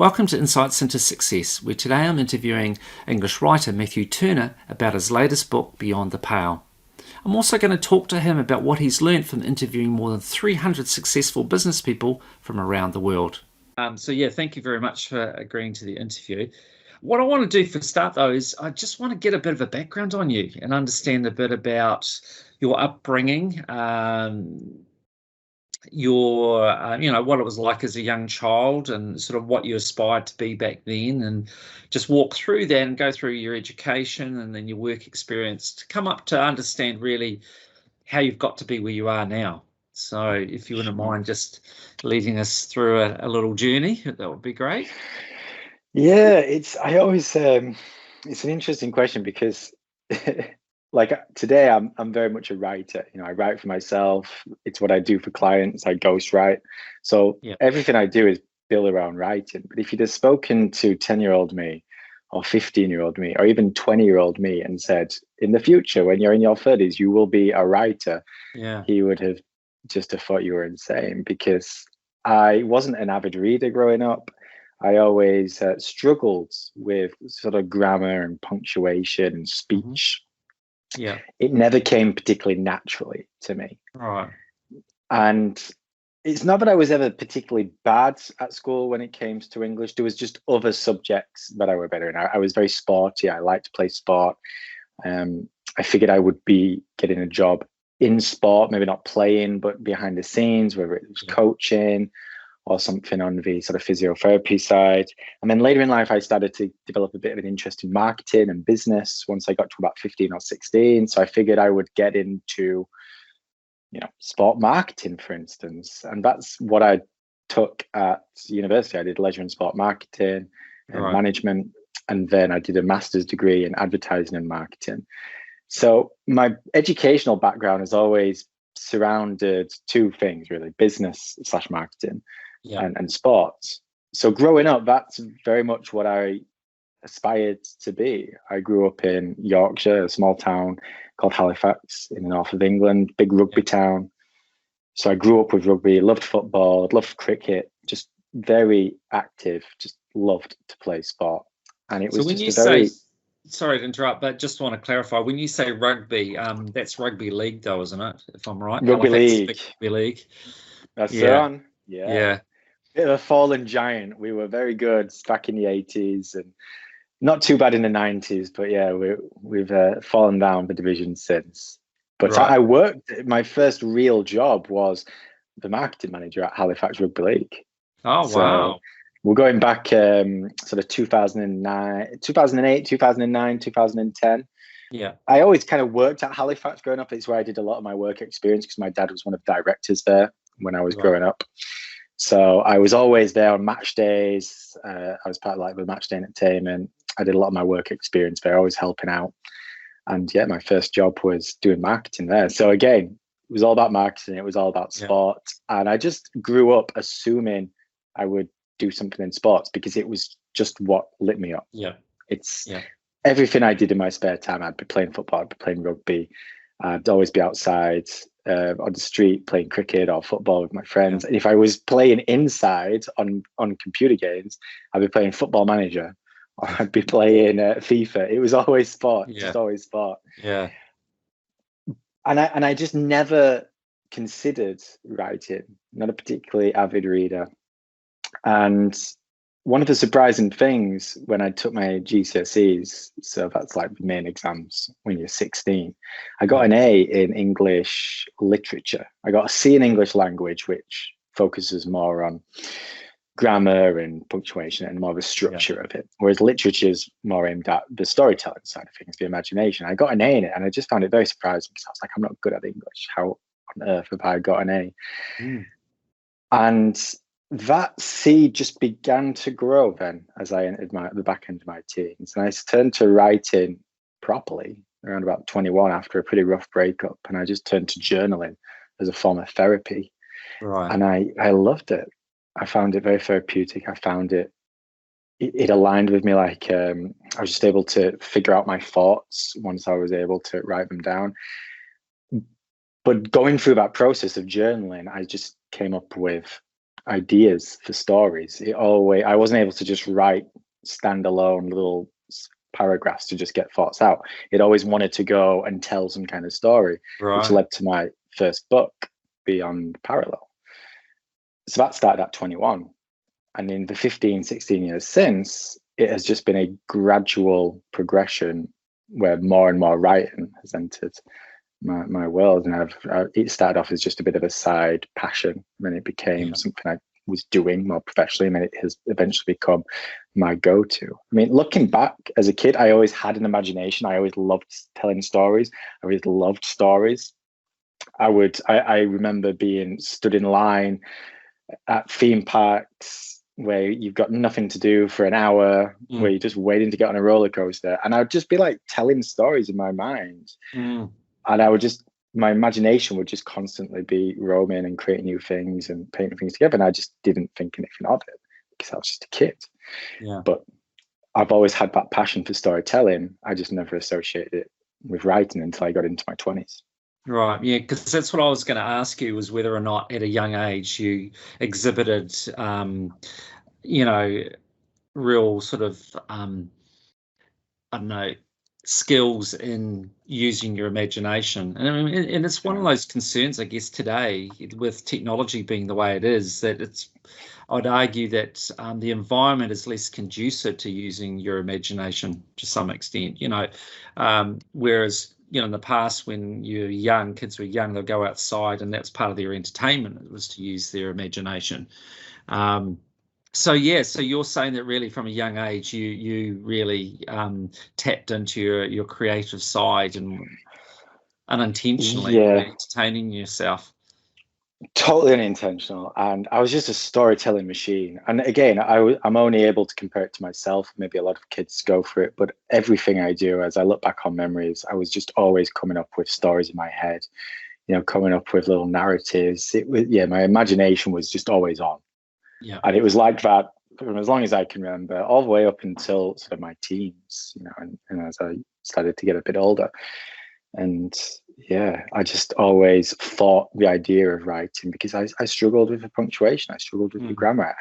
Welcome to Insights into Success, where today I'm interviewing English writer Matthew Turner about his latest book, Beyond the Pale. I'm also going to talk to him about what he's learned from interviewing more than 300 successful business people from around the world. Thank you very much for agreeing to the interview. What I want to do for start, though, is I just want to get a bit of a background on you and understand a bit about your upbringing, what it was like as a young child and sort of what you aspired to be back then, and just walk through that and go through your education and then your work experience to come up to understand really how you've got to be where you are now. So if you wouldn't mind just leading us through a little journey, that would be great. Yeah, it's an interesting question because like today I'm very much a writer. I write for myself. It's what I do for clients. I ghostwrite. So everything I do is built around writing. But if you'd have spoken to 10-year-old me or 15-year-old me or even 20-year-old me and said, in the future, when you're in your 30s, you will be a writer, he would have just have thought you were insane, because I wasn't an avid reader growing up. I always struggled with sort of grammar and punctuation and speech. Yeah. It never came particularly naturally to me. Right. And it's not that I was ever particularly bad at school when it came to English. There was just other subjects that I were better in. I was very sporty. I liked to play sport. I figured I would be getting a job in sport, maybe not playing, but behind the scenes, whether it was coaching or something on the sort of physiotherapy side. And then later in life, I started to develop a bit of an interest in marketing and business once I got to about 15 or 16. So I figured I would get into, sport marketing, for instance. And that's what I took at university. I did leisure and sport marketing and management. And then I did a master's degree in advertising and marketing. So my educational background has always surrounded two things, really: business/marketing and sports. So growing up, that's very much what I aspired to be. I grew up in Yorkshire, a small town called Halifax in the north of England, big rugby town. So I grew up with rugby, loved football, loved cricket, just very active, just loved to play sport. And it was sorry to interrupt, but just want to clarify, when you say rugby, that's rugby league though, isn't it? If I'm right. Rugby league. Rugby league. That's the one. Yeah. Bit of a fallen giant. We were very good back in the 80s and not too bad in the 90s, but we've fallen down the division since. But I worked, my first real job was the marketing manager at Halifax Rugby League. Oh, wow. We're going back sort of 2008, 2009, 2010. Yeah. I always kind of worked at Halifax growing up. It's where I did a lot of my work experience because my dad was one of the directors there when I was growing up. So I was always there on match days. I was part of the match day entertainment. I did a lot of my work experience there, always helping out. And my first job was doing marketing there. So again, it was all about marketing. It was all about sport. And I just grew up assuming I would do something in sports because it was just what lit me up. It's everything I did in my spare time. I'd be playing football, I'd be playing rugby. I'd always be outside on the street playing cricket or football with my friends. And if I was playing inside on computer games, I'd be playing Football Manager or I'd be playing FIFA. It was always sport, just always sport. Yeah. And I just never considered writing, not a particularly avid reader. And one of the surprising things when I took my GCSEs, so that's like the main exams when you're 16, I got an A in English literature. I got a C in English language, which focuses more on grammar and punctuation and more of the structure of it. Whereas literature is more aimed at the storytelling side of things, the imagination. I got an A in it and I just found it very surprising because I was like, I'm not good at English. How on earth have I got an A? And that seed just began to grow then as I entered the back end of my teens. And I turned to writing properly around about 21 after a pretty rough breakup. And I just turned to journaling as a form of therapy. And I loved it. I found it very therapeutic. I found it aligned with me. Like I was just able to figure out my thoughts once I was able to write them down. But going through that process of journaling, I just came up with ideas for stories. I wasn't able to just write standalone little paragraphs to just get thoughts out. It always wanted to go and tell some kind of story, which Right. led to my first book, Beyond Parallel. So that started at 21. And in the 15, 16 years since, it has just been a gradual progression where more and more writing has entered my world. And it started off as just a bit of a side passion, and then it became something I was doing more professionally, and then it has eventually become my go-to. I mean, looking back as a kid, I always had an imagination. I always loved telling stories. I always loved stories. I remember being stood in line at theme parks where you've got nothing to do for an hour, where you're just waiting to get on a roller coaster. And I'd just be like telling stories in my mind. And my imagination would just constantly be roaming and creating new things and painting things together. And I just didn't think anything of it because I was just a kid. Yeah. But I've always had that passion for storytelling. I just never associated it with writing until I got into my 20s. Right, yeah, because that's what I was going to ask you, was whether or not at a young age you exhibited, real sort of, I don't know, skills in using your imagination. And I mean, and it's one of those concerns, I guess, today with technology being the way it is, that I'd argue that the environment is less conducive to using your imagination to some extent, whereas in the past, when kids were young, they'll go outside and that's part of their entertainment. It was to use their imagination. So you're saying that really from a young age, you really tapped into your creative side and unintentionally really entertaining yourself. Totally unintentional, and I was just a storytelling machine. And again, I'm only able to compare it to myself. Maybe a lot of kids go for it, but everything I do, as I look back on memories, I was just always coming up with stories in my head, coming up with little narratives. My imagination was just always on. Yeah. And it was like that from as long as I can remember, all the way up until sort of my teens, and as I started to get a bit older. And I just always thought the idea of writing, because I struggled with the punctuation, I struggled with the grammar,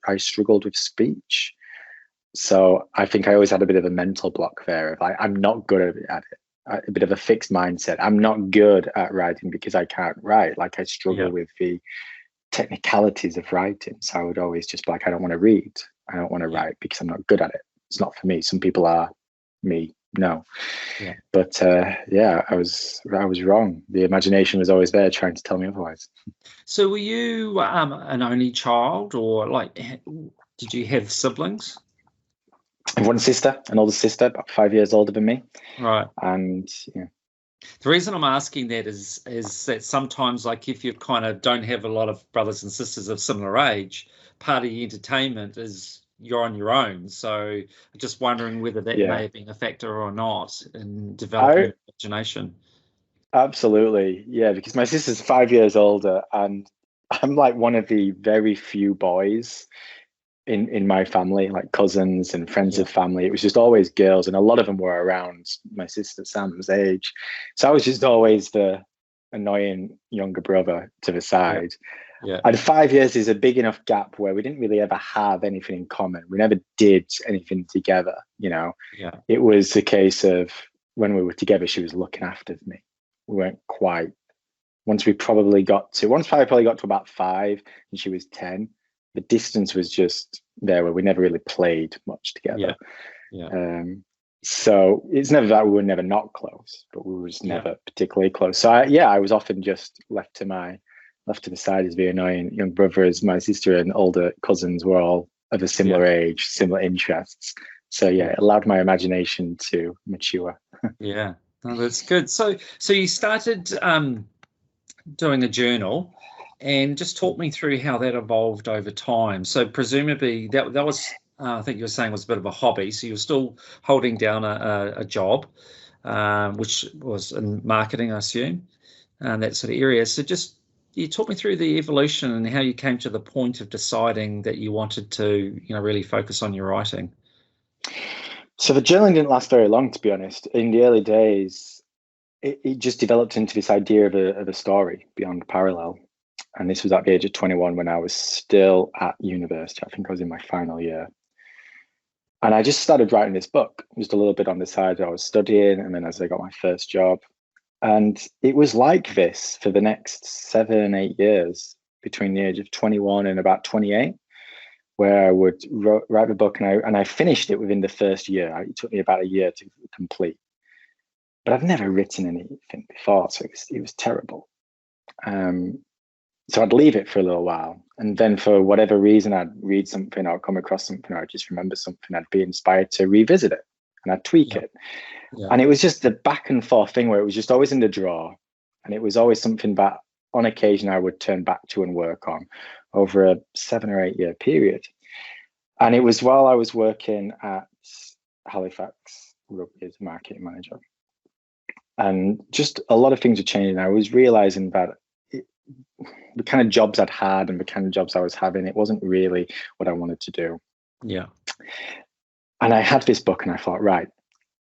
I struggled with speech. So I think I always had a bit of a mental block there of I'm not good at it, a bit of a fixed mindset. I'm not good at writing because I can't write. Like I struggle with the technicalities of writing. So I would always just be like, I don't want to read. I don't want to write because I'm not good at it. It's not for me. Some people are, me, no. Yeah. But I was wrong. The imagination was always there trying to tell me otherwise. So were you an only child, or did you have siblings? I have one sister, an older sister, about 5 years older than me. Right. And the reason I'm asking that is that sometimes, like, if you kind of don't have a lot of brothers and sisters of similar age, part of the entertainment is you're on your own. So just wondering whether that may have been a factor or not in developing imagination. Absolutely. Yeah, because my sister's 5 years older, and I'm like one of the very few boys in my family, like cousins and friends of family. It was just always girls, and a lot of them were around my sister Sam's age. So I was just always the annoying younger brother to the side. Yeah. And 5 years is a big enough gap where we didn't really ever have anything in common. We never did anything together, It was a case of when we were together, she was looking after me. We weren't quite. Once I probably got to about 5 and she was 10, the distance was just there where we never really played much together. So it's never that we were never not close, but we were just never particularly close. So I was often just left to the side as the annoying young brother, as my sister and older cousins were all of a similar age, similar interests. So it allowed my imagination to mature. Yeah, no, that's good. So you started doing a journal, and just talk me through how that evolved over time. So presumably that was, I think you were saying, was a bit of a hobby. So you were still holding down a job, which was in marketing, I assume, and that sort of area. So just you talk me through the evolution and how you came to the point of deciding that you wanted to, really focus on your writing. So the journaling didn't last very long, to be honest. In the early days, it just developed into this idea of a story beyond parallel. And this was at the age of 21 when I was still at university. I think I was in my final year. And I just started writing this book, just a little bit on the side. I was studying, and then as I got my first job. And it was like this for the next 7, 8 years, between the age of 21 and about 28, where I would write the book, and I finished it within the first year. It took me about a year to complete. But I've never written anything before, so it was terrible. So I'd leave it for a little while, and then for whatever reason, I'd read something, or come across something, or I'd just remember something, I'd be inspired to revisit it, and I'd tweak it. Yeah. And it was just the back and forth thing where it was just always in the drawer, and it was always something that on occasion I would turn back to and work on over a 7 or 8 year period. And it was while I was working at Halifax Rugby as a marketing manager, and just a lot of things were changing. I was realizing that the kind of jobs I'd had and the kind of jobs I was having, it wasn't really what I wanted to do. Yeah. And I had this book, and I thought, right,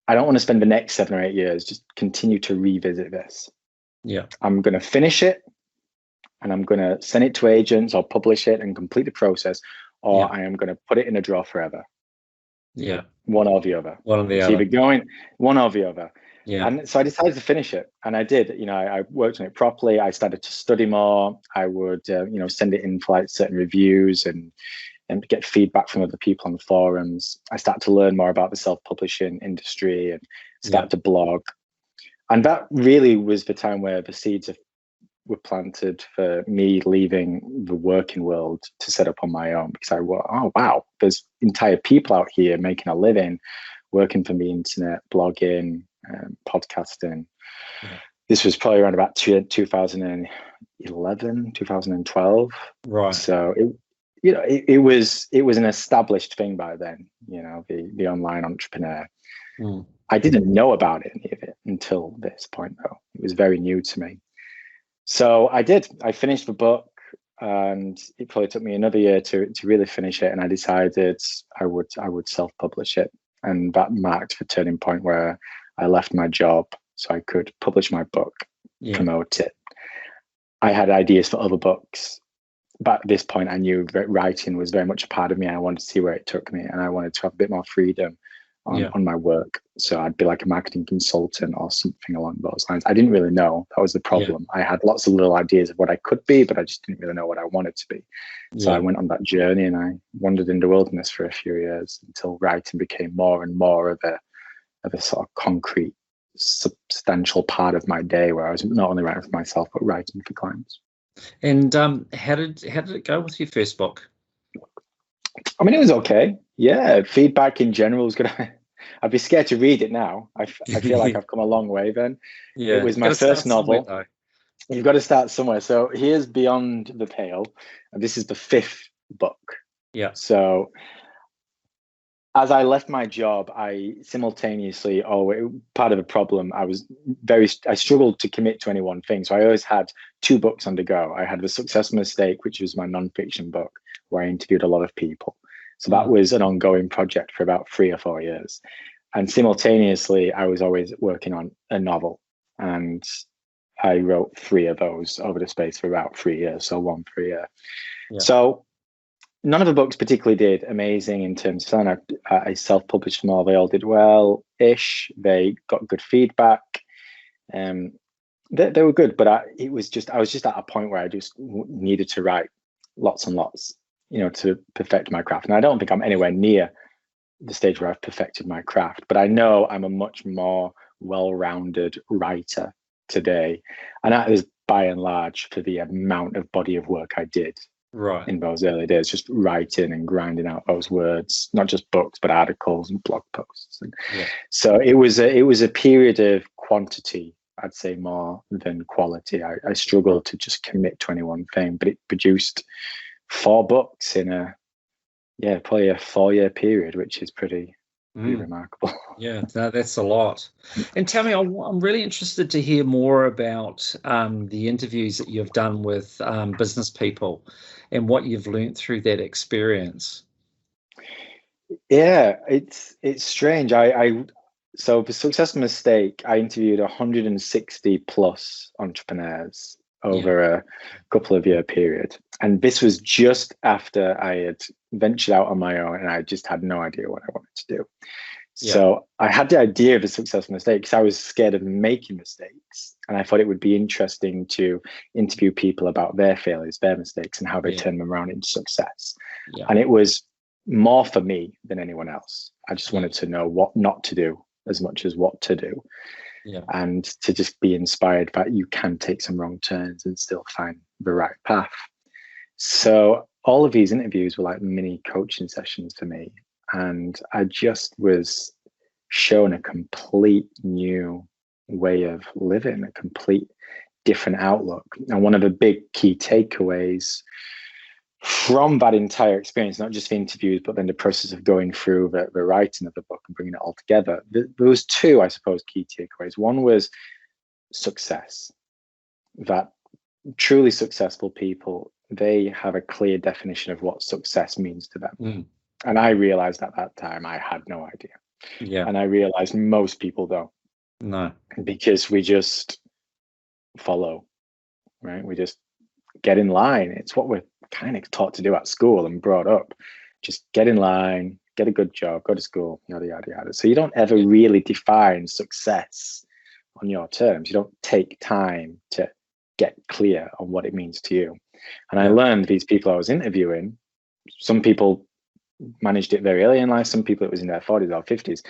I don't want to spend the next 7 or 8 years just continue to revisit this. Yeah. I'm going to finish it, and I'm going to send it to agents or publish it and complete the process, or I am going to put it in a drawer forever. Yeah. One or the other. One or the other. Either going one or the other. Yeah. And so I decided to finish it, and I did. I worked on it properly. I started to study more. I would, send it in for like certain reviews and get feedback from other people on the forums. I started to learn more about the self-publishing industry and start to blog. And that really was the time where the seeds were planted for me leaving the working world to set up on my own, because I was, oh, wow, there's entire people out here making a living, working from the internet, blogging, podcasting. Yeah. This was probably around about 2011, 2012. Right. So it was an established thing by then, the online entrepreneur. I didn't know about any of it until this point, though. It was very new to me. So I finished the book, and it probably took me another year to really finish it. And I decided I would self-publish it. And that marked the turning point where I left my job so I could publish my book, promote it. I had ideas for other books, but at this point I knew that writing was very much a part of me. I wanted to see where it took me, and I wanted to have a bit more freedom on my work. So I'd be like a marketing consultant or something along those lines. I didn't really know. That was the problem. I had lots of little ideas of what I could be, but I just didn't really know what I wanted to be. So I went on that journey, and I wandered in the wilderness for a few years until writing became more and more of a sort of concrete, substantial part of my day, where I was not only writing for myself, but writing for clients. And how did it go with your first book? I mean, it was okay. Yeah, feedback in general was good. I'd be scared to read it now. I feel like I've come a long way then. Yeah, it was my first novel. You've got to start somewhere. So here's Beyond the Pale, and this is the 5th book. Yeah. So as I left my job, I simultaneously, part of the problem, I struggled to commit to any one thing. So I always had 2 books on the go. I had The Success Mistake, which was my nonfiction book, where I interviewed a lot of people. So that was an ongoing project for about 3 or 4 years. And simultaneously, I was always working on a novel. And I wrote 3 of those over the space for about 3 years, so 1 per year. Yeah. So none of the books particularly did amazing in terms of selling. I self-published them all. They all did well-ish. They got good feedback. They were good, but I was just at a point where I just needed to write lots and lots, to perfect my craft. And I don't think I'm anywhere near the stage where I've perfected my craft, but I know I'm a much more well-rounded writer today. And that is by and large for the amount of body of work I did in those early days, just writing and grinding out those words, not just books, but articles and blog posts. And so it was a period of quantity, I'd say, more than quality. I struggled to just commit to any one thing, but it produced 4 books in probably a 4-year period, which is pretty remarkable. Yeah, that's a lot. And tell me, I'm really interested to hear more about the interviews that you've done with business people and what you've learned through that experience. Yeah, it's strange. So for Success Mistake, I interviewed 160 plus entrepreneurs Yeah. over a couple of year period. And this was just after I had ventured out on my own and I just had no idea what I wanted to do. Yeah. So I had the idea of a successful mistake because I was scared of making mistakes. And I thought it would be interesting to interview people about their failures, their mistakes, and how they Yeah. turn them around into success. Yeah. And it was more for me than anyone else. I just Yeah. wanted to know what not to do as much as what to do. Yeah. And to just be inspired that you can take some wrong turns and still find the right path. So all of these interviews were like mini coaching sessions for me. And I just was shown a complete new way of living, a complete different outlook. And one of the big key takeaways from that entire experience, not just the interviews, but then the process of going through the writing of the book and bringing it all together, there was two, I suppose, key takeaways. One was success, that truly successful people, they have a clear definition of what success means to them. Mm. And I realized at that time I had no idea. Yeah. And I realized most people don't. No. Because we just follow, right? We just get in line. It's what we're kind of taught to do at school and brought up. Just get in line, get a good job, go to school, yada, yada, yada. So you don't ever really define success on your terms. You don't take time to get clear on what it means to you. And I learned these people I was interviewing, some people managed it very early in life, some people it was in their 40s or 50s,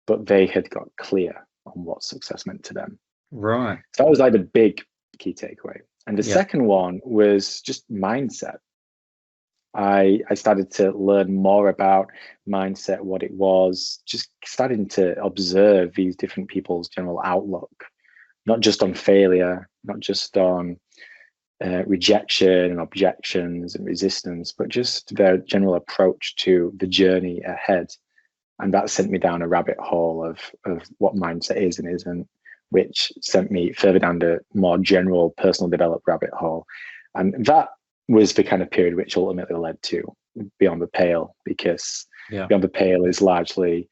but they had got clear on what success meant to them. Right. So that was like the big key takeaway. And the second one was just mindset. I started to learn more about mindset, what it was, just starting to observe these different people's general outlook, not just on failure, not just on rejection and objections and resistance, but just their general approach to the journey ahead. And that sent me down a rabbit hole of what mindset is and isn't, which sent me further down the more general personal development rabbit hole. And that was the kind of period which ultimately led to Beyond the Pale, because Beyond the Pale is largely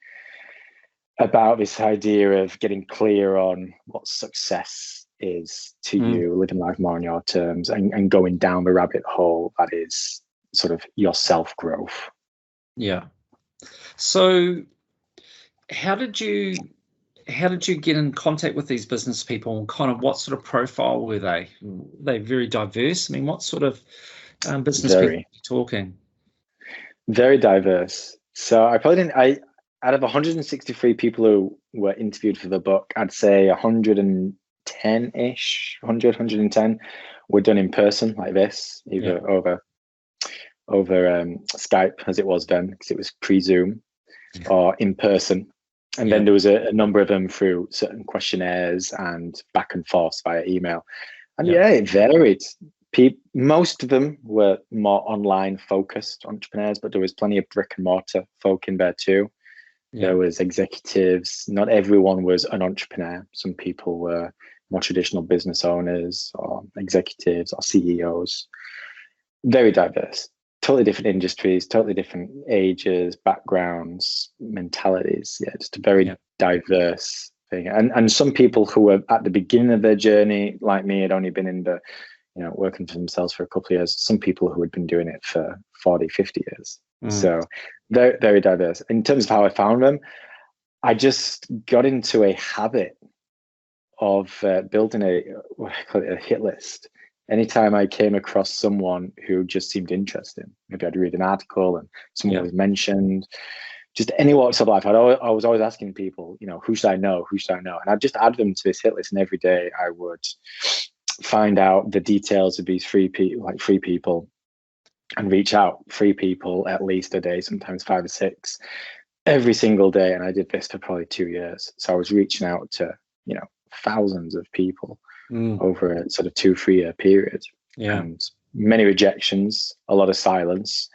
about this idea of getting clear on what success is to you, living life more on your terms, and going down the rabbit hole that is sort of your self-growth. Yeah. So how did you get in contact with these business people, and kind of what sort of profile were they? Were they very diverse? I mean, what sort of business people are you talking? Very diverse. So I probably didn't, out of 163 people who were interviewed for the book, I'd say 110-ish, 110 were done in person like this, either over Skype, as it was then, because it was pre-Zoom, or in person. And then there was a number of them through certain questionnaires and back and forth via email. And it varied. Most of them were more online focused entrepreneurs, but there was plenty of brick and mortar folk in there too. There was executives. Not everyone was an entrepreneur. Some people were more traditional business owners or executives or CEOs. Very diverse. Totally different industries, totally different ages, backgrounds, mentalities. Yeah, just a very diverse thing. And some people who were at the beginning of their journey, like me, had only been in the, working for themselves for a couple of years. Some people who had been doing it for 40, 50 years. So very, very diverse. In terms of how I found them, I just got into a habit of building a hit list. Anytime I came across someone who just seemed interesting, maybe I'd read an article and someone was mentioned, just any walks of life. I was always asking people, who should I know? Who should I know? And I'd just add them to this hit list. And every day I would find out the details of these three people and reach out 3 people at least a day, sometimes 5 or 6 every single day. And I did this for probably 2 years. So I was reaching out to, thousands of people over a sort of 2-3 year period. And many rejections, a lot of silence,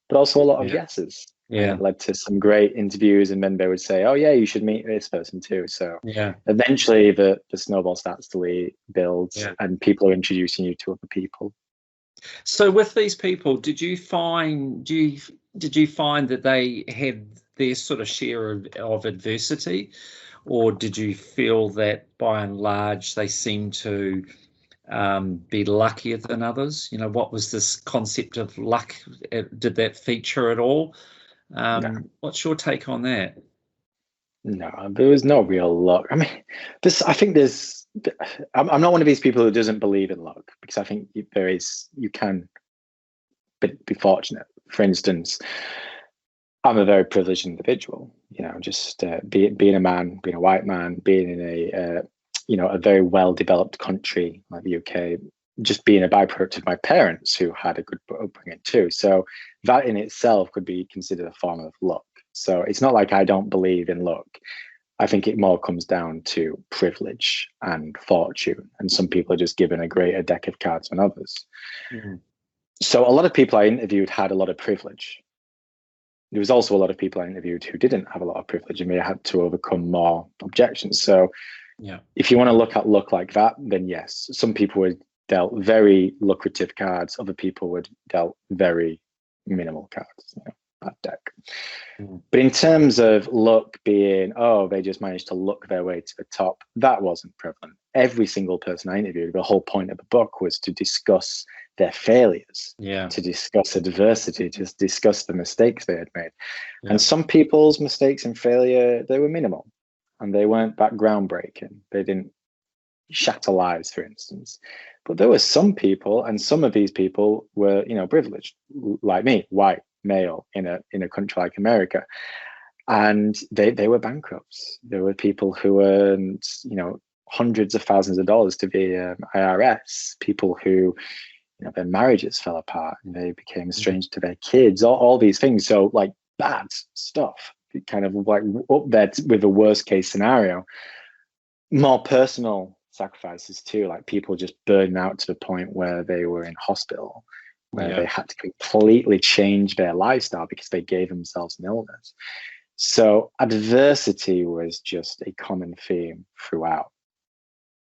but also a lot of yeses. And it led to some great interviews, and then they would say, oh yeah, you should meet this person too. So eventually the snowball starts to build and people are introducing you to other people. So with these people, did you find that they had their sort of share of adversity, or did you feel that by and large they seem to be luckier than others? What was this concept of luck? Did that feature at all? No, What's your take on that? no, there was no real luck. I mean, I think there's, I'm not one of these people who doesn't believe in luck, because I think you can be fortunate. For instance, I'm a very privileged individual, just being a man, being a white man, being in a very well-developed country like the UK, just being a byproduct of my parents who had a good upbringing too. So that in itself could be considered a form of luck. So it's not like I don't believe in luck. I think it more comes down to privilege and fortune. And some people are just given a greater deck of cards than others. Mm-hmm. So a lot of people I interviewed had a lot of privilege. There was also a lot of people I interviewed who didn't have a lot of privilege, and they had to overcome more objections. So Yeah. if you want to look at luck like that, then yes, some people were dealt very lucrative cards. Other people were dealt very minimal cards, bad deck. Mm. But in terms of luck being, they just managed to luck their way to the top, that wasn't prevalent. Every single person I interviewed, the whole point of the book was to discuss their failures, to discuss adversity, to discuss the mistakes they had made. Yeah. And some people's mistakes and failure, they were minimal, and they weren't that groundbreaking. They didn't shatter lives, for instance. But there were some people, and some of these people were, privileged, like me, white, male, in a country like America. And they were bankrupts. There were people who earned, hundreds of thousands of dollars to the IRS, people who, their marriages fell apart and they became estranged to their kids, all these things. So like bad stuff, kind of like up there with the worst case scenario. More personal sacrifices too, like people just burning out to the point where they were in hospital, where they had to completely change their lifestyle because they gave themselves an illness. So adversity was just a common theme throughout.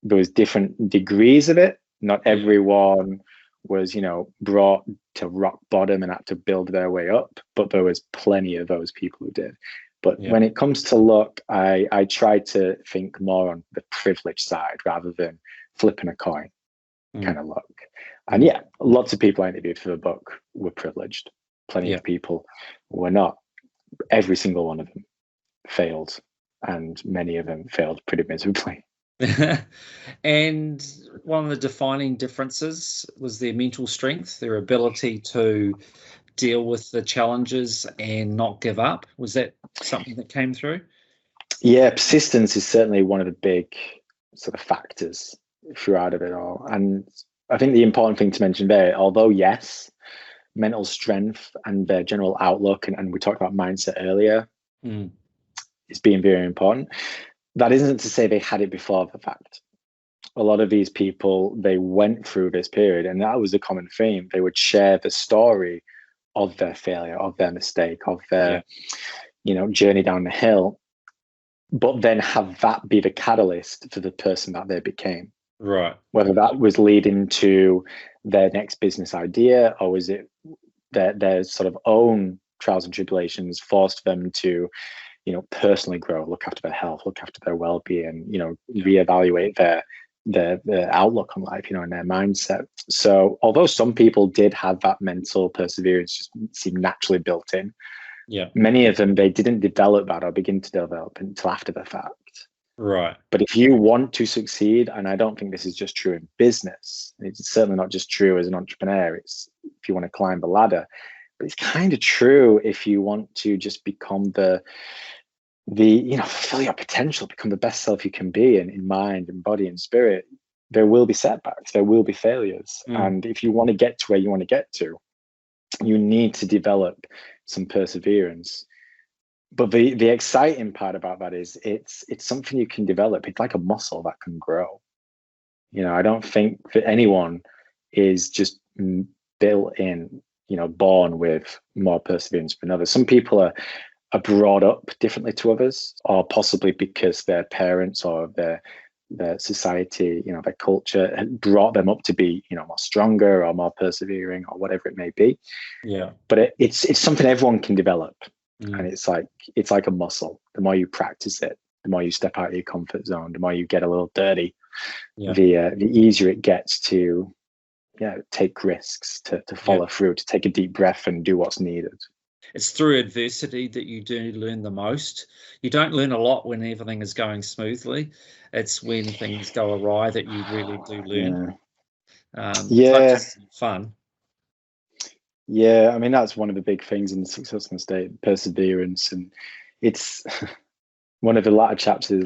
There was different degrees of it. Not everyone was, brought to rock bottom and had to build their way up, but there was plenty of those people who did. But when it comes to luck, I try to think more on the privilege side rather than flipping a coin kind of luck. And lots of people I interviewed for the book were privileged. Plenty of people were not. Every single one of them failed, and many of them failed pretty miserably. And one of the defining differences was their mental strength, their ability to deal with the challenges and not give up. Was that something that came through? Yeah, persistence is certainly one of the big sort of factors throughout of it all. And I think the important thing to mention there, although yes, mental strength and their general outlook, and we talked about mindset earlier, is being very important. That isn't to say they had it before the fact. A lot of these people, they went through this period, and that was a common theme. They would share the story of their failure, of their mistake, of their, journey down the hill, but then have that be the catalyst for the person that they became. Right. Whether that was leading to their next business idea, or was it their sort of own trials and tribulations forced them to, personally grow, look after their health, look after their well-being, reevaluate their outlook on life, and their mindset. So although some people did have that mental perseverance just seemed naturally built in, many of them, they didn't develop that or begin to develop until after the fact. Right. But if you want to succeed, and I don't think this is just true in business, it's certainly not just true as an entrepreneur, it's if you want to climb the ladder, but it's kind of true if you want to just become the fulfill your potential, become the best self you can be in mind and body and spirit. There will be setbacks, there will be failures. And if you want to get to where you want to get to, you need to develop some perseverance. But the exciting part about that is it's something you can develop. It's like a muscle that can grow. I don't think that anyone is just built in, born with more perseverance than others. Some people are brought up differently to others, or possibly because their parents or their society, their culture had brought them up to be, more stronger or more persevering or whatever it may be. Yeah. But it's something everyone can develop. And it's like a muscle. The more you practice it, the more you step out of your comfort zone, the more you get a little dirty, Yeah. the easier it gets to take risks, to follow through, to take a deep breath and do what's needed. It's through adversity that you do learn the most. You don't learn a lot when everything is going smoothly. It's when things go awry that you really do learn. It's not Yeah. just fun. Yeah, I mean, that's one of the big things in the successful state, perseverance. And it's one of the latter chapters,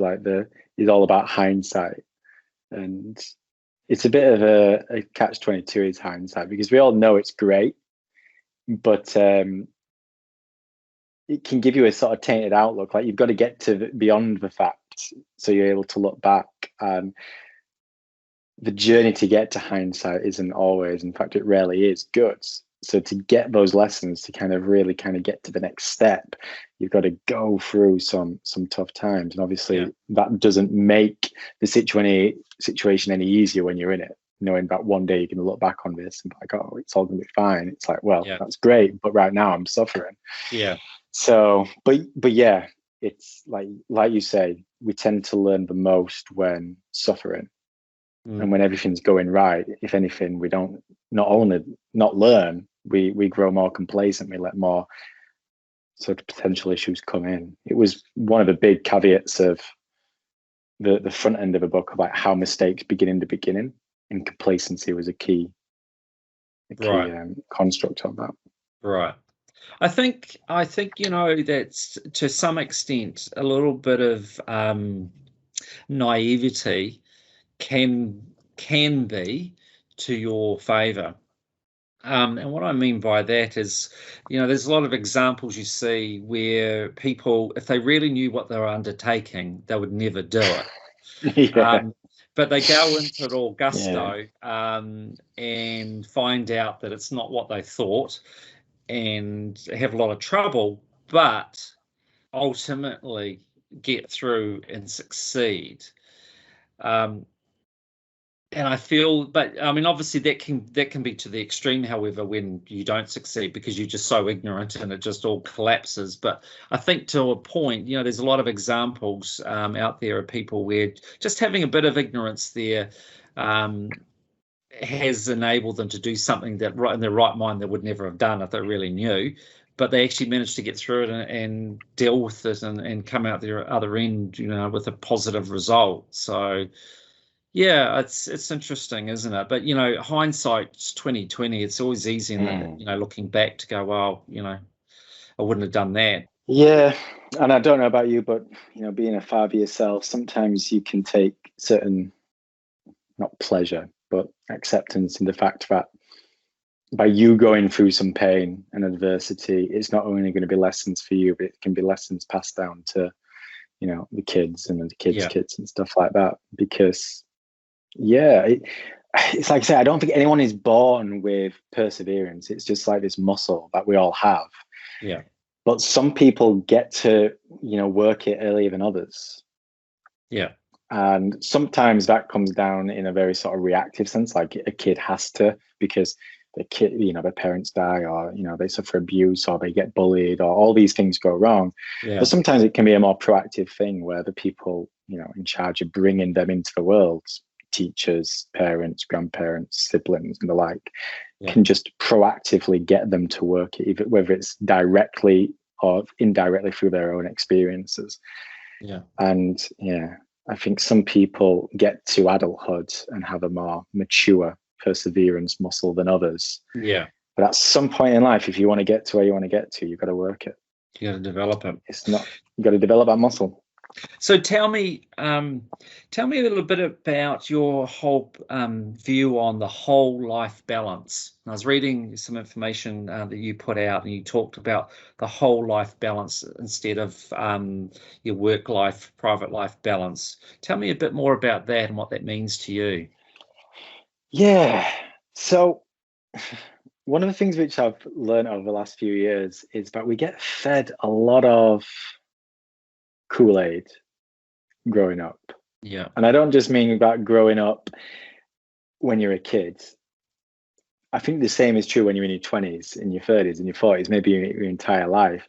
is all about hindsight. And it's a bit of a catch-22 is hindsight, because we all know it's great, but it can give you a sort of tainted outlook. Like, you've got to get to beyond the fact, so you're able to look back. And the journey to get to hindsight isn't always, in fact, it rarely is good. So to get those lessons, to kind of really kind of get to the next step, you've got to go through some tough times. And obviously that doesn't make the situation any easier when you're in it, knowing that one day you're going to look back on this and be like, oh, it's all going to be fine. It's like, well, that's great, but right now I'm suffering. Yeah. So, but yeah, it's like you say, we tend to learn the most when suffering. And when everything's going right, if anything, we don't not only not learn, we grow more complacent. We let more sort of potential issues come in. It was one of the big caveats of the front end of a book about how mistakes begin in the beginning, and complacency was a key construct of that. Right. I think that's to some extent a little bit of naivety can be to your favor. And what I mean by that is, there's a lot of examples you see where people, if they really knew what they were undertaking, they would never do it. But they go into it all gusto and find out that it's not what they thought and have a lot of trouble, but ultimately get through and succeed. And I feel, but I mean, obviously that can be to the extreme, however, when you don't succeed because you're just so ignorant and it just all collapses. But I think to a point, there's a lot of examples out there of people where just having a bit of ignorance there has enabled them to do something that in their right mind they would never have done if they really knew. But they actually managed to get through it and deal with it and come out the other end, with a positive result. So. Yeah, it's interesting, isn't it? But hindsight's 2020. It's always easy, looking back to go, well, I wouldn't have done that. Yeah, and I don't know about you, but being a father yourself, sometimes you can take certain, not pleasure, but acceptance in the fact that by you going through some pain and adversity, it's not only going to be lessons for you, but it can be lessons passed down to, the kids and the kids' kids and stuff like that. Because it's like I say, I don't think anyone is born with perseverance. It's just like this muscle that we all have. Yeah. But some people get to, work it earlier than others. Yeah. And sometimes that comes down in a very sort of reactive sense, like a kid has to, because the kid, their parents die, or, they suffer abuse, or they get bullied, or all these things go wrong. Yeah. But sometimes it can be a more proactive thing where the people, in charge of bringing them into the world, teachers, parents, grandparents, siblings, and the like, can just proactively get them to work it, whether it's directly or indirectly through their own experiences. Yeah. And I think some people get to adulthood and have a more mature perseverance muscle than others. Yeah. But at some point in life, if you want to get to where you want to get to, you've got to work it. You got to develop it. You got to develop that muscle. So tell me a little bit about your whole view on the whole life balance. I was reading some information that you put out, and you talked about the whole life balance instead of your work life, private life balance. Tell me a bit more about that and what that means to you. Yeah. So one of the things which I've learned over the last few years is that we get fed a lot of Kool-Aid growing up. Yeah. And I don't just mean about growing up when you're a kid. I think the same is true when you're in your 20s, in your 30s, in your 40s, maybe your entire life.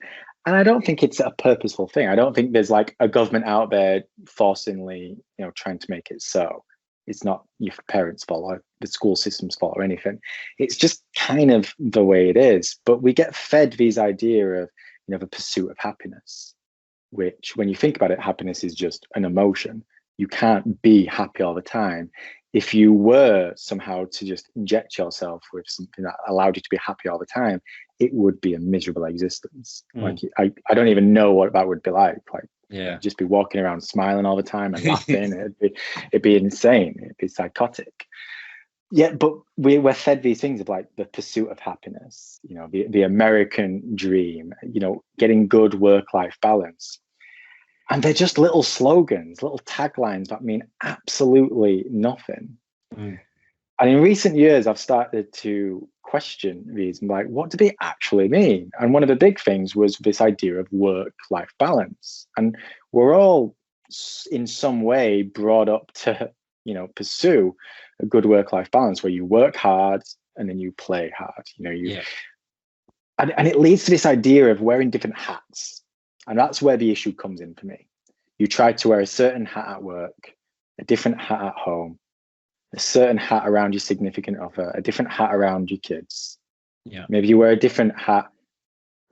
And I don't think it's a purposeful thing. I don't think there's like a government out there forcingly, trying to make it so. It's not your parents' fault or the school system's fault or anything. It's just kind of the way it is. But we get fed these idea of, the pursuit of happiness, which when you think about it, happiness is just an emotion. You can't be happy all the time. If you were somehow to just inject yourself with something that allowed you to be happy all the time, it would be a miserable existence. Like I don't even know what that would be like. Yeah. Just be walking around smiling all the time and laughing. It'd be insane. It'd be psychotic. Yeah, but we're fed these things of like the pursuit of happiness, the American dream, getting good work-life balance. And they're just little slogans, little taglines that mean absolutely nothing. And in recent years, I've started to question these and like, what do they actually mean? And one of the big things was this idea of work-life balance. And we're all in some way brought up to, pursue a good work-life balance where you work hard and then you play hard. And it leads to this idea of wearing different hats. And that's where the issue comes in for me. You try to wear a certain hat at work, a different hat at home, a certain hat around your significant other, a different hat around your kids. Yeah. Maybe you wear a different hat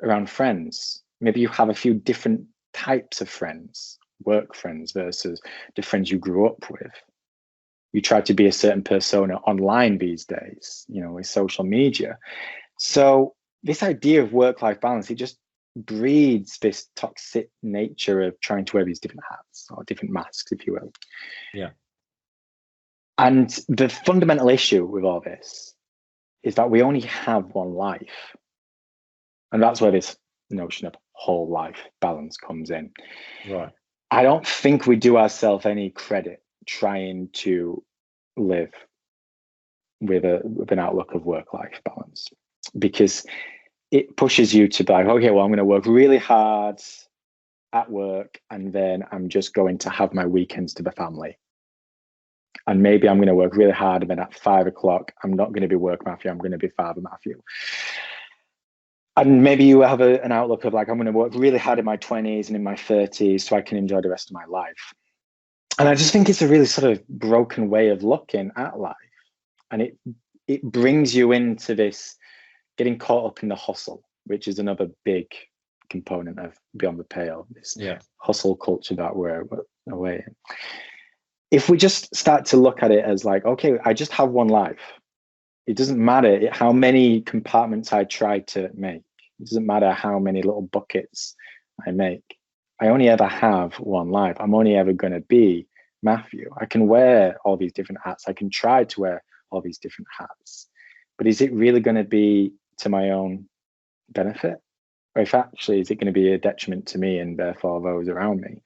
around friends. Maybe you have a few different types of friends, work friends versus the friends you grew up with. You try to be a certain persona online these days, with social media. So this idea of work-life balance, it just breeds this toxic nature of trying to wear these different hats or different masks, if you will. Yeah. And the fundamental issue with all this is that we only have one life. And that's where this notion of whole life balance comes in. Right. I don't think we do ourselves any credit trying to live with an outlook of work-life balance, because it pushes you to be like, okay, well, I'm going to work really hard at work, and then I'm just going to have my weekends to the family. And maybe I'm going to work really hard, and then at 5 o'clock, I'm not going to be work Matthew, I'm going to be Father Matthew. And maybe you have an outlook of like, I'm going to work really hard in my 20s and in my 30s so I can enjoy the rest of my life. And I just think it's a really sort of broken way of looking at life. And it brings you into this getting caught up in the hustle, which is another big component of Beyond the Pale, this hustle culture that we're away in. If we just start to look at it as like, okay, I just have one life. It doesn't matter how many compartments I try to make. It doesn't matter how many little buckets I make. I only ever have one life. I'm only ever going to be Matthew. I can wear all these different hats. I can try to wear all these different hats. But is it really going to be to my own benefit? Or if actually, is it going to be a detriment to me and therefore those around me?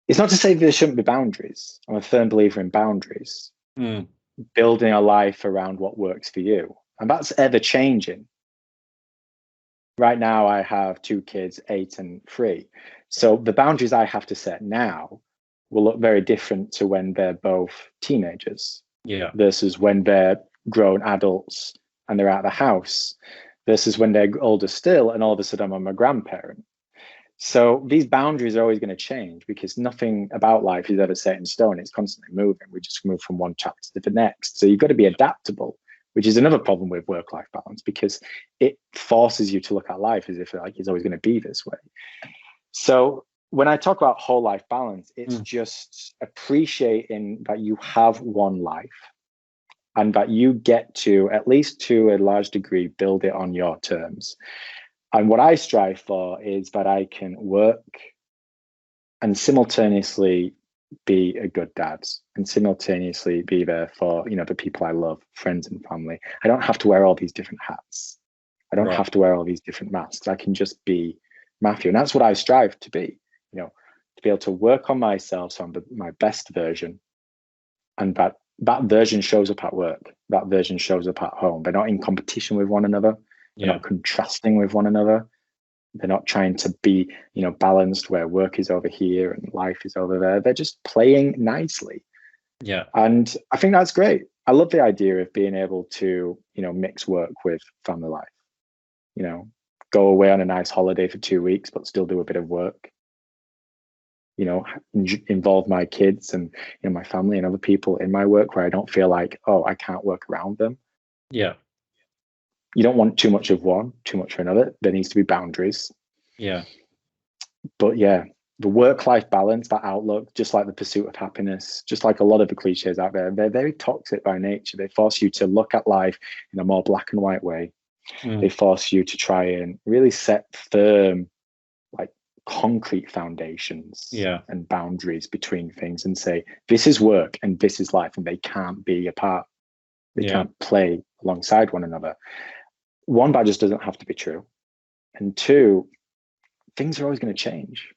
It's not to say that there shouldn't be boundaries. I'm a firm believer in boundaries. Building a life around what works for you. And that's ever changing. Right now, I have 2 kids, 8 and 3. So the boundaries I have to set now will look very different to when they're both teenagers versus when they're grown adults and they're out of the house versus when they're older still and all of a sudden I'm a grandparent. So these boundaries are always going to change because nothing about life is ever set in stone. It's constantly moving. We just move from one chapter to the next. So you've got to be adaptable, which is another problem with work-life balance because it forces you to look at life as if like it's always going to be this way. So when I talk about whole life balance, it's just appreciating that you have one life and that you get to, at least to a large degree, build it on your terms. And what I strive for is that I can work and simultaneously be a good dad and simultaneously be there for, the people I love, friends and family. I don't have to wear all these different hats. I don't have to wear all these different masks. I can just be Matthew. And that's what I strive to be, to be able to work on myself so I'm my best version. And that version shows up at work. That version shows up at home. They're not in competition with one another. They're not contrasting with one another. They're not trying to be, balanced where work is over here and life is over there. They're just playing nicely. Yeah. And I think that's great. I love the idea of being able to, mix work with family life. Go away on a nice holiday for 2 weeks, but still do a bit of work. involve my kids and my family and other people in my work, where I don't feel like, oh, I can't work around them. Yeah. You don't want too much of one, too much of another. There needs to be boundaries. Yeah. But yeah, the work-life balance, that outlook, just like the pursuit of happiness, just like a lot of the cliches out there, they're very toxic by nature. They force you to look at life in a more black and white way. They force you to try and really set firm, like concrete foundations and boundaries between things, and say, this is work and this is life, and they can't be apart. They can't play alongside one another. One, that just doesn't have to be true. And two, things are always going to change.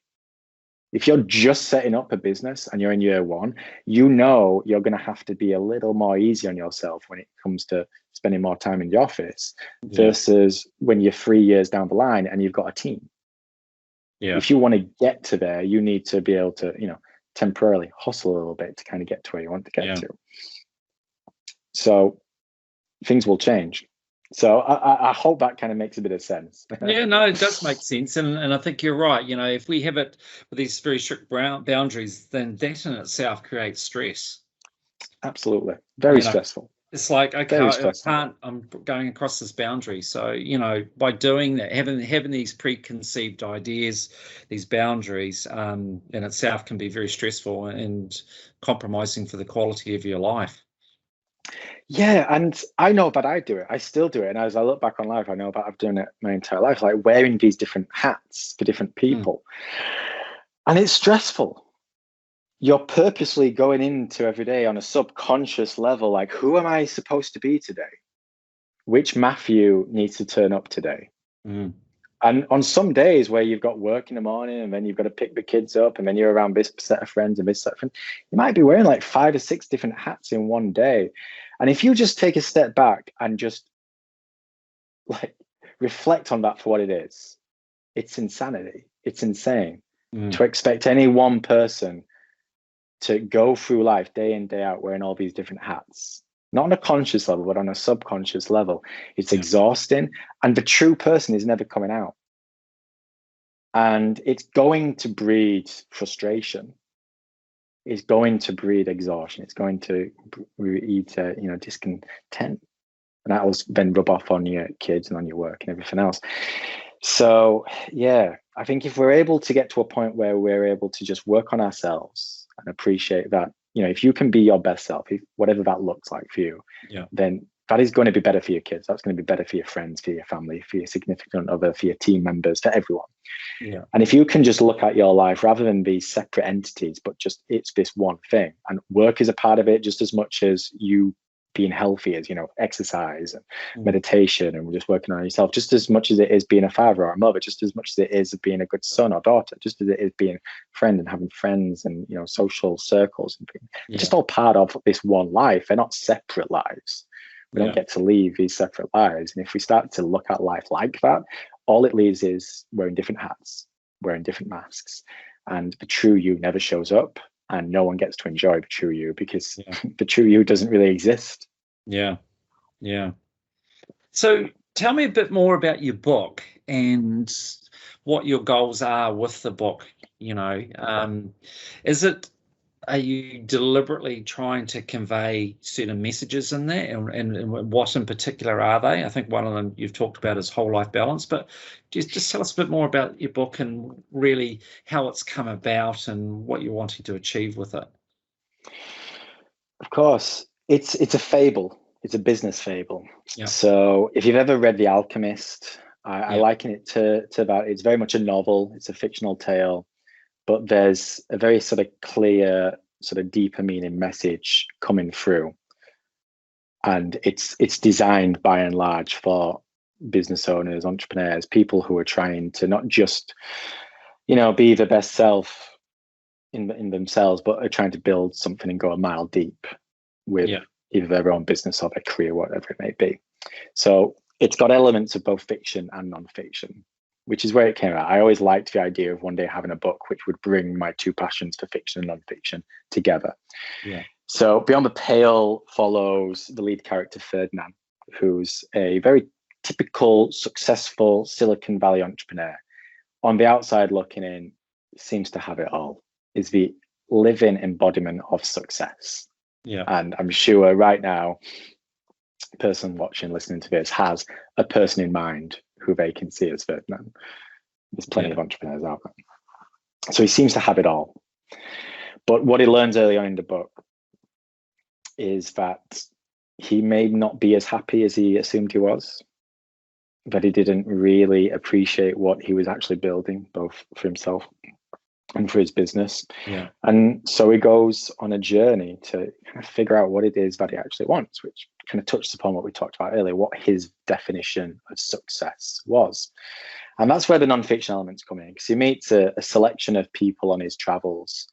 If you're just setting up a business and you're in year one, you're going to have to be a little more easy on yourself when it comes to spending more time in the office versus when you're 3 years down the line and you've got a team. Yeah. If you want to get to there, you need to be able to, temporarily hustle a little bit to kind of get to where you want to get to. So things will change. So I hope that kind of makes a bit of sense. Yeah, no, it does make sense. And I think you're right. If we have it with these very strict boundaries, then that in itself creates stress. Absolutely. Very stressful. It's like, okay, I'm going across this boundary. So, by doing that, having these preconceived ideas, these boundaries, in itself can be very stressful and compromising for the quality of your life. Yeah, and I know that I do it. I still do it. And as I look back on life, I know that I've done it my entire life, like wearing these different hats for different people. And it's stressful. You're purposely going into every day on a subconscious level, like, who am I supposed to be today? Which Matthew needs to turn up today? And on some days where you've got work in the morning and then you've got to pick the kids up and then you're around this set of friends and this set of friends, you might be wearing like 5 or 6 different hats in one day. And if you just take a step back and just like reflect on that for what it is, it's insanity. It's insane to expect any one person to go through life day in, day out wearing all these different hats. Not on a conscious level, but on a subconscious level. It's exhausting, and the true person is never coming out. And it's going to breed frustration. It's going to breed exhaustion. It's going to breed, discontent. And that will then rub off on your kids and on your work and everything else. So, yeah, I think if we're able to get to a point where we're able to just work on ourselves and appreciate that, if you can be your best self, whatever that looks like for you, then that is going to be better for your kids. That's going to be better for your friends, for your family, for your significant other, for your team members, for everyone. Yeah. And if you can just look at your life rather than these separate entities, but just it's this one thing, and work is a part of it just as much as you being healthy as, exercise and meditation and just working on yourself, just as much as it is being a father or a mother, just as much as it is being a good son or daughter, just as it is being a friend and having friends and, social circles. And it's just all part of this one life. They're not separate lives. We don't get to leave these separate lives. And if we start to look at life like that, all it leaves is wearing different hats, wearing different masks, and the true you never shows up. And no one gets to enjoy the true you because the true you doesn't really exist. Yeah. So tell me a bit more about your book and what your goals are with the book. Are you deliberately trying to convey certain messages in there, and what in particular are they? I think one of them you've talked about is whole life balance, but just tell us a bit more about your book and really how it's come about and what you're wanting to achieve with it. Of course, it's a fable. It's a business fable. Yeah. So if you've ever read The Alchemist, I liken it to that. It's very much a novel. It's a fictional tale. But there's a very sort of clear, sort of deeper meaning message coming through. And it's designed by and large for business owners, entrepreneurs, people who are trying to not just, be the best self in themselves, but are trying to build something and go a mile deep with either their own business or their career, whatever it may be. So it's got elements of both fiction and non-fiction, which is where it came out. I always liked the idea of one day having a book which would bring my two passions for fiction and non-fiction together. Yeah. So Beyond the Pale follows the lead character, Ferdinand, who's a very typical, successful Silicon Valley entrepreneur. On the outside looking in, seems to have it all. is the living embodiment of success. Yeah. And I'm sure right now, the person watching, listening to this has a person in mind who they can see as Ferdinand. There's plenty of entrepreneurs out there. So he seems to have it all. But what he learns early on in the book is that he may not be as happy as he assumed he was, that he didn't really appreciate what he was actually building, both for himself and for his business. Yeah. And so he goes on a journey to kind of figure out what it is that he actually wants, which kind of touches upon what we talked about earlier, what his definition of success was. And that's where the non-fiction elements come in, because he meets a selection of people on his travels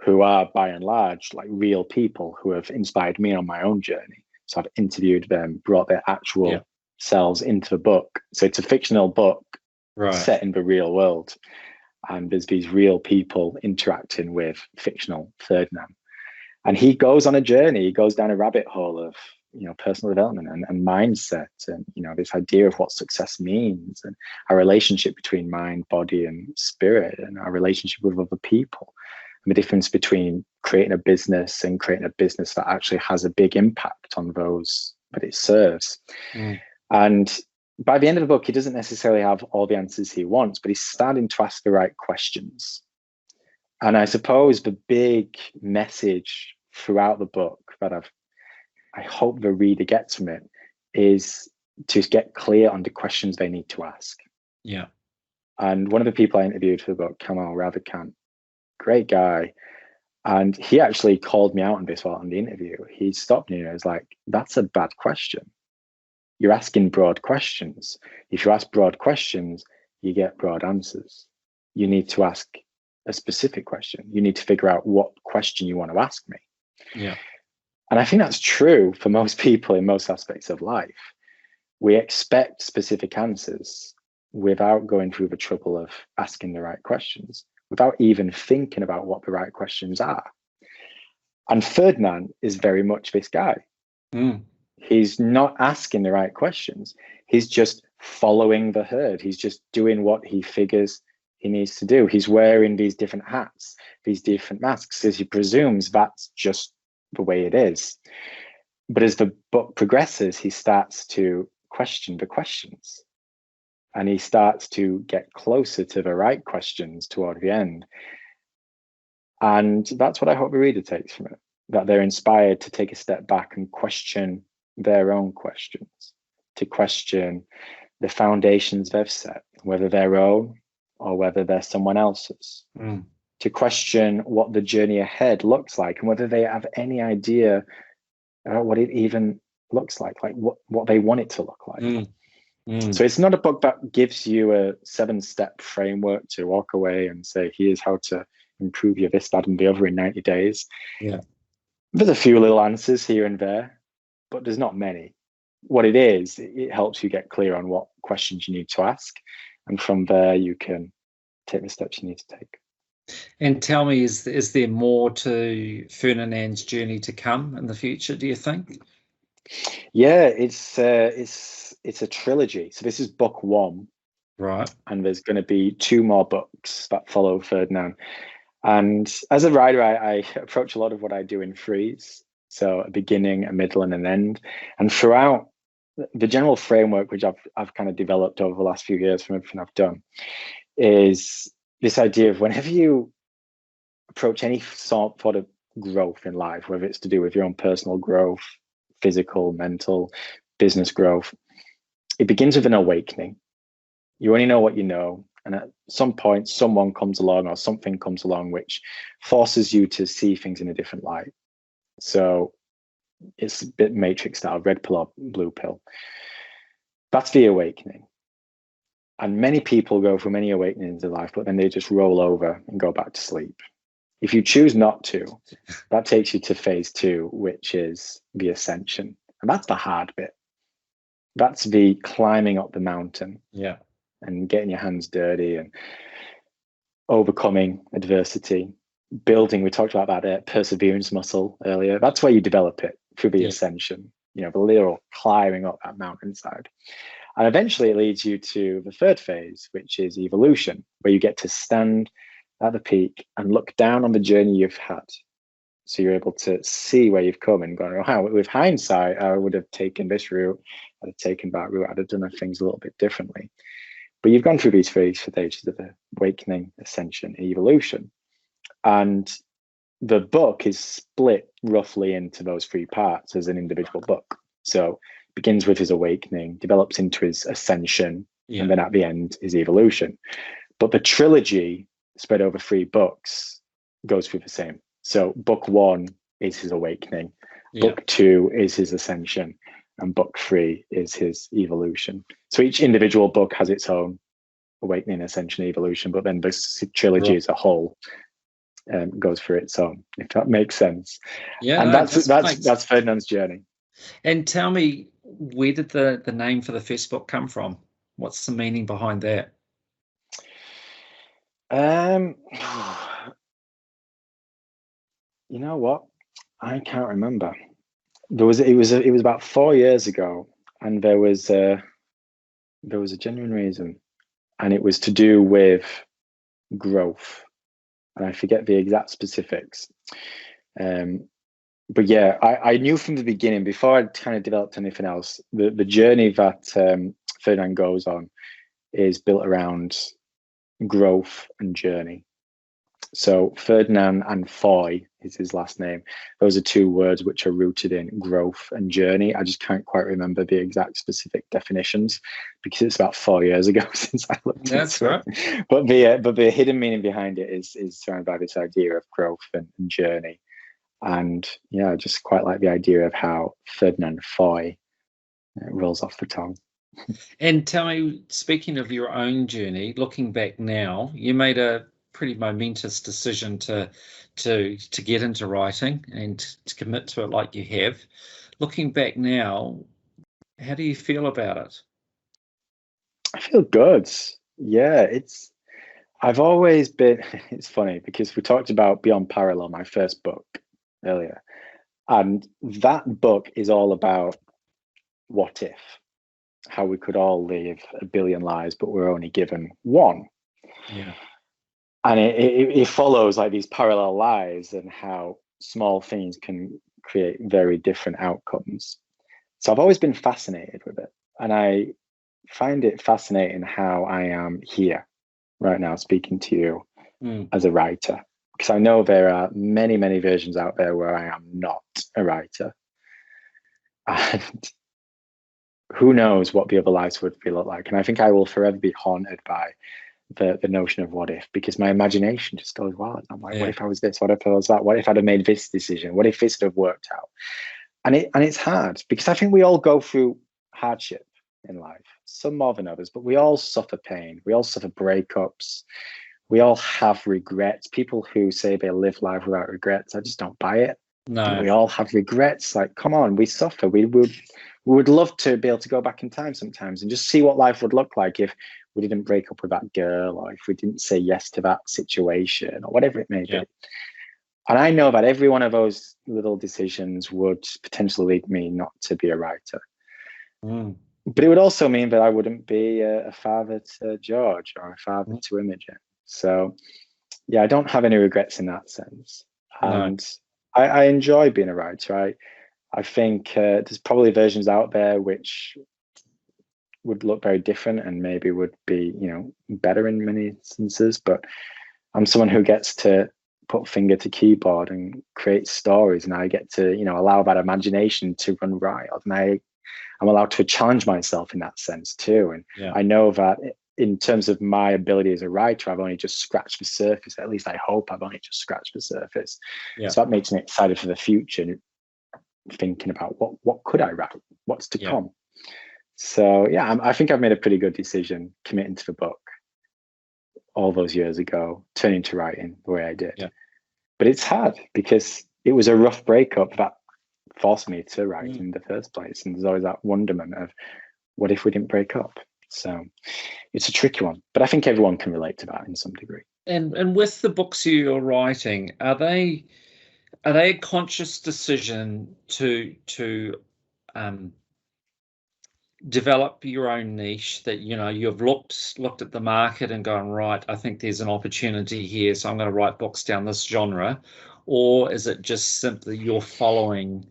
who are, by and large, like real people who have inspired me on my own journey. So I've interviewed them, brought their actual selves into the book. So it's a fictional book set in the real world. And there's these real people interacting with fictional Ferdinand. And he goes on a journey, he goes down a rabbit hole of, personal development and mindset, and, this idea of what success means, and our relationship between mind, body, and spirit, and our relationship with other people, and the difference between creating a business and creating a business that actually has a big impact on those that it serves. And by the end of the book, he doesn't necessarily have all the answers he wants, but he's starting to ask the right questions. And I suppose the big message throughout the book that I hope the reader gets from it is to get clear on the questions they need to ask. Yeah. And one of the people I interviewed for the book, Kamal Ravikant, great guy. And he actually called me out on this while on the interview. He stopped me and was like, that's a bad question. You're asking broad questions. If you ask broad questions, you get broad answers. You need to ask a specific question. You need to figure out what question you want to ask me. Yeah. And I think that's true for most people in most aspects of life. We expect specific answers without going through the trouble of asking the right questions, without even thinking about what the right questions are. And Ferdinand is very much this guy. He's not asking the right questions. He's just following the herd. He's just doing what he figures he needs to do. He's wearing these different hats, these different masks, as he presumes that's just the way it is. But as the book progresses, he starts to question the questions. And he starts to get closer to the right questions toward the end. And that's what I hope the reader takes from it, that they're inspired to take a step back and question their own questions, to question the foundations they've set, whether their own or whether they're someone else's, to question what the journey ahead looks like and whether they have any idea about what it even looks like what they want it to look like. So it's not a book that gives you a 7-step framework to walk away and say, here's how to improve your this, that, and the other in 90 days. Yeah. There's a few little answers here and there, but there's not many. What it is, it helps you get clear on what questions you need to ask. And from there, you can take the steps you need to take. And tell me, is there more to Ferdinand's journey to come in the future, do you think? Yeah, it's a trilogy. So this is book 1. Right. And there's going to be 2 more books that follow Ferdinand. And as a writer, I approach a lot of what I do in threes. So a beginning, a middle, and an end. And throughout the general framework, which I've kind of developed over the last few years from everything I've done, is this idea of whenever you approach any sort of growth in life, whether it's to do with your own personal growth, physical, mental, business growth, it begins with an awakening. You only know what you know. And at some point, someone comes along or something comes along which forces you to see things in a different light. So it's a bit Matrix style, red pill or blue pill. That's the awakening. And many people go through many awakenings in life, but then they just roll over and go back to sleep. If you choose not to, that takes you to phase 2, which is the ascension. And that's the hard bit. That's the climbing up the mountain. Yeah. And getting your hands dirty and overcoming adversity, building, we talked about that perseverance muscle earlier. That's where you develop it through the ascension, the literal climbing up that mountainside. And eventually it leads you to the third phase, which is evolution, where you get to stand at the peak and look down on the journey you've had. So you're able to see where you've come and gone, wow, with hindsight, I would have taken this route, I'd have taken that route, I'd have done things a little bit differently. But you've gone through these three stages of awakening, ascension, and evolution. And the book is split roughly into those three parts as an individual book. So it begins with his awakening, develops into his ascension, and then at the end, his evolution. But the trilogy spread over 3 books goes through the same. So book 1 is his awakening, book 2 is his ascension, and book 3 is his evolution. So each individual book has its own awakening, ascension, evolution, but then the trilogy as a whole goes through its own, if that makes sense. Yeah, and no, that's Ferdinand's journey. And tell me, where did the name for the first book come from? What's the meaning behind that? You know what? I can't remember. It was about 4 years ago, and there was a genuine reason, and it was to do with growth, and I forget the exact specifics. But yeah, I knew from the beginning, before I kind of developed anything else, the journey that Ferdinand goes on is built around growth and journey. So Ferdinand and Foy is his last name. Those are 2 words which are rooted in growth and journey. I just can't quite remember the exact specific definitions because it's about 4 years ago since I looked into it. But the hidden meaning behind it is surrounded by this idea of growth and journey. And yeah, I just quite like the idea of how Ferdinand Foy rolls off the tongue. And tell me, speaking of your own journey, looking back now, you made a pretty momentous decision to get into writing and to commit to it like you have. Looking back now, how do you feel about it? I feel good. Yeah, I've always been, it's funny because we talked about Beyond Parallel, my first book earlier, and that book is all about what if, how we could all live a billion lives, but we're only given one. Yeah. And it follows like these parallel lives and how small things can create very different outcomes. So I've always been fascinated with it. And I find it fascinating how I am here right now speaking to you as a writer, because I know there are many, many versions out there where I am not a writer. And who knows what the other lives would look like. And I think I will forever be haunted by the notion of what if, because my imagination just goes wild. I'm like, what if I was this? What if I was that? What if I'd have made this decision? What if this would have worked out? And it's hard because I think we all go through hardship in life, some more than others, but we all suffer pain. We all suffer breakups. We all have regrets. People who say they live life without regrets, I just don't buy it. No. We all have regrets. Like, come on, we suffer. We would love to be able to go back in time sometimes and just see what life would look like if we didn't break up with that girl, or if we didn't say yes to that situation, or whatever it may be. And I know that every one of those little decisions would potentially lead me not to be a writer. But it would also mean that I wouldn't be a father to George or a father to Imogen. So yeah, I don't have any regrets in that sense. And I enjoy being a writer. I think there's probably versions out there which would look very different and maybe would be, better in many instances. But I'm someone who gets to put finger to keyboard and create stories, and I get to, allow that imagination to run wild. And I'm allowed to challenge myself in that sense too. And I know that in terms of my ability as a writer, I've only just scratched the surface. At least I hope I've only just scratched the surface. So that makes me excited for the future, thinking about what could I write, what's to come. So yeah, I think I've made a pretty good decision committing to the book all those years ago, turning to writing the way I did. But it's hard because it was a rough breakup that forced me to write in the first place. And there's always that wonderment of what if we didn't break up? So it's a tricky one, but I think everyone can relate to that in some degree. And with the books you're writing, are they a conscious decision to develop your own niche that you've looked at the market and gone, right, I think there's an opportunity here, so I'm going to write books down this genre? Or is it just simply you're following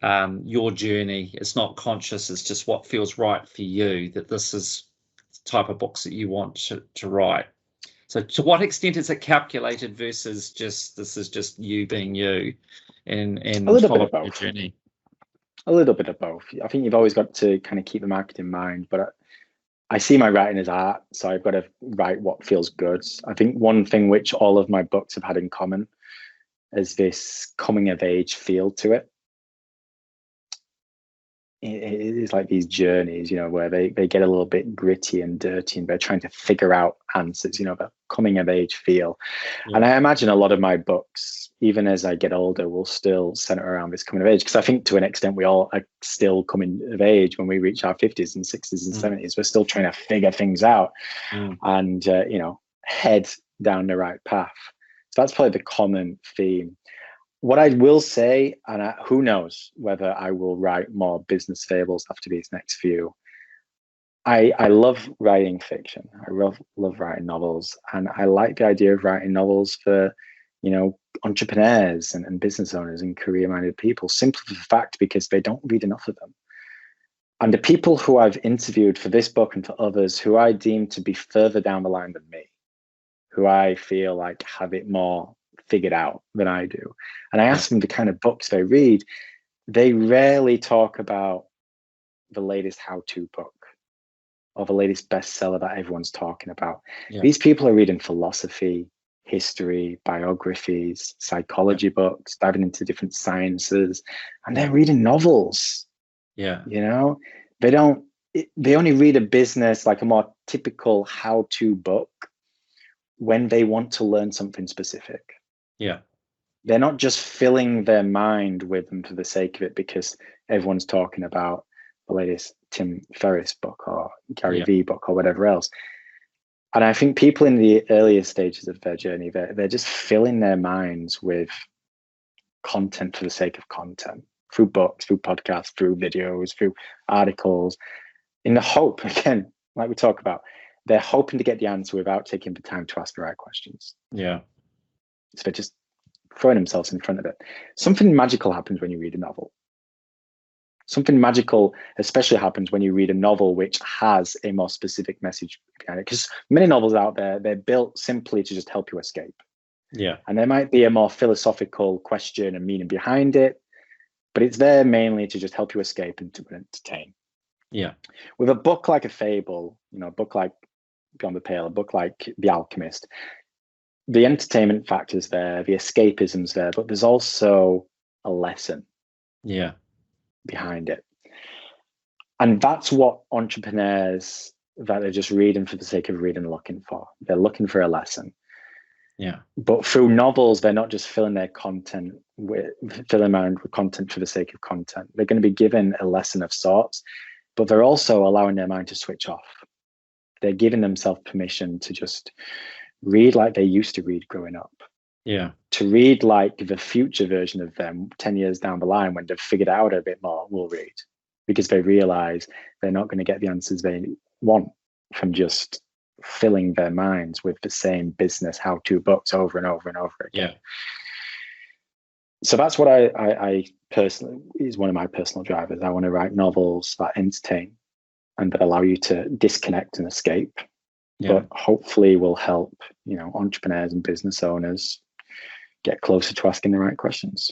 your journey? It's not conscious, it's just what feels right for you, that this is the type of books that you want to write? So to what extent is it calculated versus just this is just you being you and A little bit following of both. your journey? A little bit of both. I think you've always got to kind of keep the market in mind, but I see my writing as art, so I've got to write what feels good. I think one thing which all of my books have had in common is this coming of age feel to it. It is like these journeys, where they get a little bit gritty and dirty and they're trying to figure out answers, the coming of age feel. Yeah. And I imagine a lot of my books, even as I get older, will still center around this coming of age, because I think to an extent we all are still coming of age when we reach our 50s and 60s and 70s. We're still trying to figure things out and, head down the right path. So that's probably the common theme. What I will say, and who knows whether I will write more business fables after these next few. I love writing fiction. I love writing novels, and I like the idea of writing novels for, entrepreneurs and business owners and career-minded people, simply for the fact because they don't read enough of them. And the people who I've interviewed for this book and for others who I deem to be further down the line than me, who I feel like have it more figured out than I do, and I ask them the kind of books they read, they rarely talk about the latest how-to book or the latest bestseller that everyone's talking about. These people are reading philosophy, history, biographies, psychology books, diving into different sciences, and they're reading novels. They only read a business, like a more typical how-to book, when they want to learn something specific. They're not just filling their mind with them for the sake of it because everyone's talking about the latest Tim Ferriss book or Gary Vee book or whatever else. And I think people in the earlier stages of their journey, they're just filling their minds with content for the sake of content, through books, through podcasts, through videos, through articles, in the hope, again, like we talk about, they're hoping to get the answer without taking the time to ask the right questions. So they're just throwing themselves in front of it. Something magical happens when you read a novel. Something magical especially happens when you read a novel which has a more specific message behind it, because many novels out there, they're built simply to just help you escape. And there might be a more philosophical question and meaning behind it, but it's there mainly to just help you escape and to entertain. With a book like a fable, a book like Beyond the Pale, a book like The Alchemist, the entertainment factor's there, the escapism's there, but there's also a lesson behind it. And that's what entrepreneurs that are just reading for the sake of reading are looking for. They're looking for a lesson. But through novels, they're not just filling their content filling mind with content for the sake of content. They're going to be given a lesson of sorts, but they're also allowing their mind to switch off. They're giving themselves permission to just read like they used to read growing up. To read like the future version of them 10 years down the line, when they've figured out a bit more, will read, because they realize they're not going to get the answers they want from just filling their minds with the same business how-to books over and over and over again. So that's what I personally, is one of my personal drivers. I want to write novels that entertain and that allow you to disconnect and escape, but hopefully will help, entrepreneurs and business owners get closer to asking the right questions.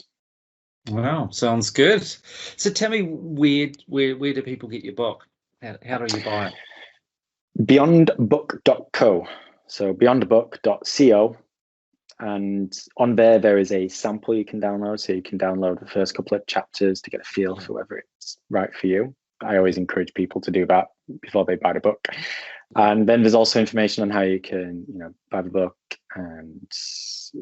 Wow, sounds good. So tell me, where do people get your book? How do you buy it? Beyondbook.co. So beyondbook.co. And on there is a sample you can download. So you can download the first couple of chapters to get a feel for whether it's right for you. I always encourage people to do that before they buy the book. And then there's also information on how you can, buy the book, and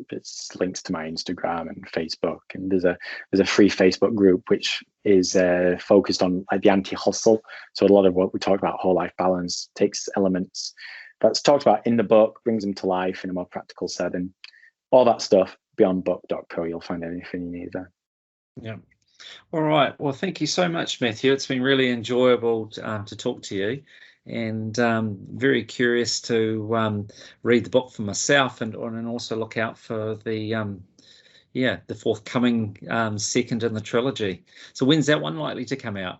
it's links to my Instagram and Facebook. And there's a free Facebook group which is focused on like the anti-hustle. So a lot of what we talk about, whole life balance, takes elements that's talked about in the book, brings them to life in a more practical setting. All that stuff, beyondbook.co. You'll find anything you need there. All right. Well, thank you so much, Matthew. It's been really enjoyable to talk to you, and very curious to read the book for myself, and also look out for the forthcoming second in the trilogy. So when's that one likely to come out?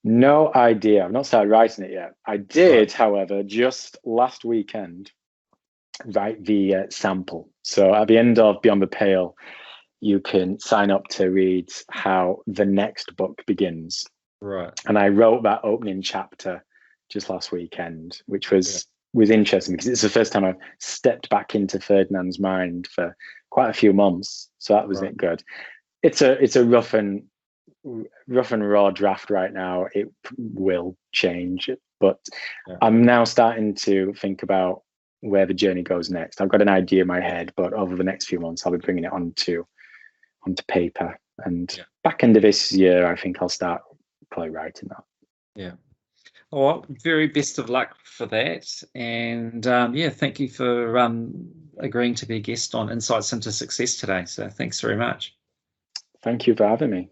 No idea. I've not started writing it yet. I did, Right. however, just last weekend write the sample. So at the end of Beyond the Pale, you can sign up to read how the next book begins. Right. And I wrote that opening chapter just last weekend, which was interesting because it's the first time I've stepped back into Ferdinand's mind for quite a few months. So that was Right. good. It's a rough and raw draft right now. It will change, but Yeah. I'm now starting to think about where the journey goes next. I've got an idea in my head, but over the next few months, I'll be bringing it onto paper. And back end of this year, I think I'll start probably writing that. Yeah. Well, very best of luck for that. And thank you for agreeing to be a guest on Insights into Success today. So thanks very much. Thank you for having me.